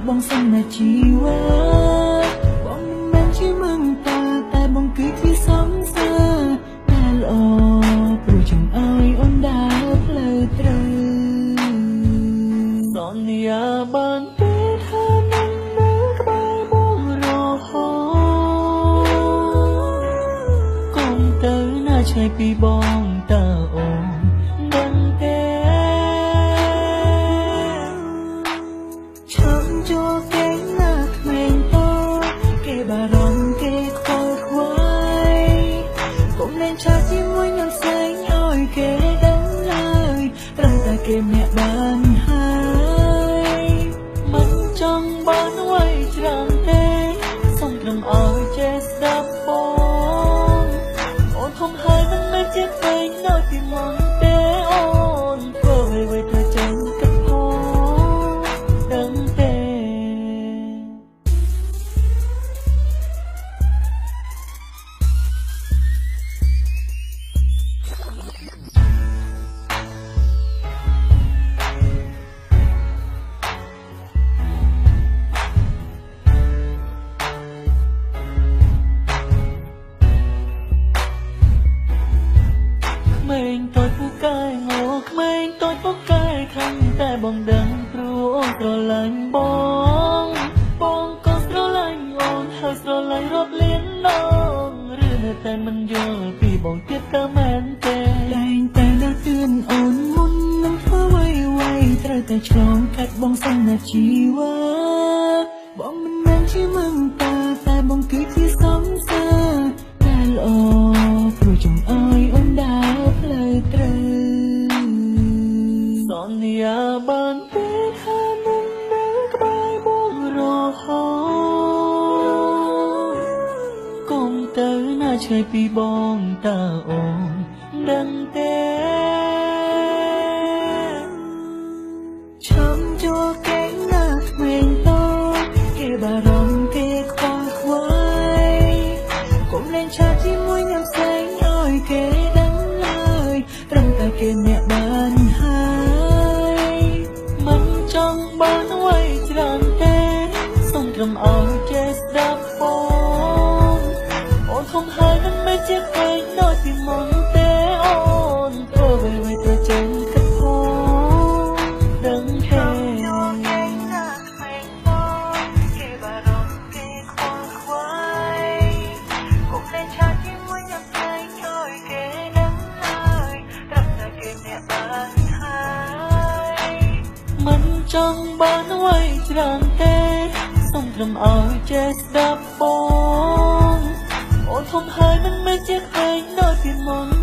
បងសន្យាជីវិតបងមិនមែនជាมึงតែបងគឺជាសំសើតែល្អព្រោះចង់ឲ្យអូនដើរផ្លូវត្រូវសន្យាបានទេថានឹងនៅក្បែរបងរហូតកុំទៅណាឆ្ងាយពីបងតើអូនដឹងទេចូលគេណាក្មេងតូចគេបារម្ភគេខ្វល់ខ្វាយកុំលែងឆាជាមួយនឹងផ្សេងឲ្យគេដឹងឡើយត្រឹមតែគេម្នាក់បានហើយមិនចង់បានអ្វីច្រើនទេសូមត្រឹមឲ្យចេះស្ដាប់បងអូនធំហើយនឹងមិនជាផ្សេងនៅពីមុនទេអូនធ្វើអ្វីទៅចេញទៅក្មេងតូចពូកែងោក្មេងតូចពូកែខាងតែបងដឹងព្រោះអូនស្រឡាញ់បងក៏ស្រឡាញ់អូនហើយស្រឡាញ់រាប់លានដងឬនៅតែមិនយល់ពីបងទៀតក៏មែនទេតែងតែណាស់ទឿនអូនមុននឹងធ្វើអ្វីត្រូវតែឆ្លងកាត់បងសន្យាជីវិតបងមិនមែនជាมึงតែបងគឺជាសំសើតែល្អព្រោះចង់ឲ្យអូនដើរផ្លូវត្រូវសន្យាបានទេថានឹងនៅក្បែរបងរហូតកុំទៅណាឆ្ងាយពីបងតើអូនដឹងទេឈាំជួគេណាក្មេងតូចគេបារម្ភគេខ្វល់ខ្វាយកុំលែងឆាជាមួយនឹងផ្សេងឲ្យគេដឹងឡើយត្រឹមតែគេម្នាក់បានហើយមិនចង់បានអ្វីច្រើនទេសូមត្រឹមឲ្យចេះស្ដាប់បងអូនធំហើយនឹងមិនជាផ្សេងនៅពីមុនទេអូនធ្វើអ្វីទៅចេញទៅផងដឹងទេមិនចង់បានអ្វីច្រើនទេសូមត្រឹមឲ្យចេះស្ដាប់បងអូនធំហើយមិនមែនជាក្មេងនៅពីមុន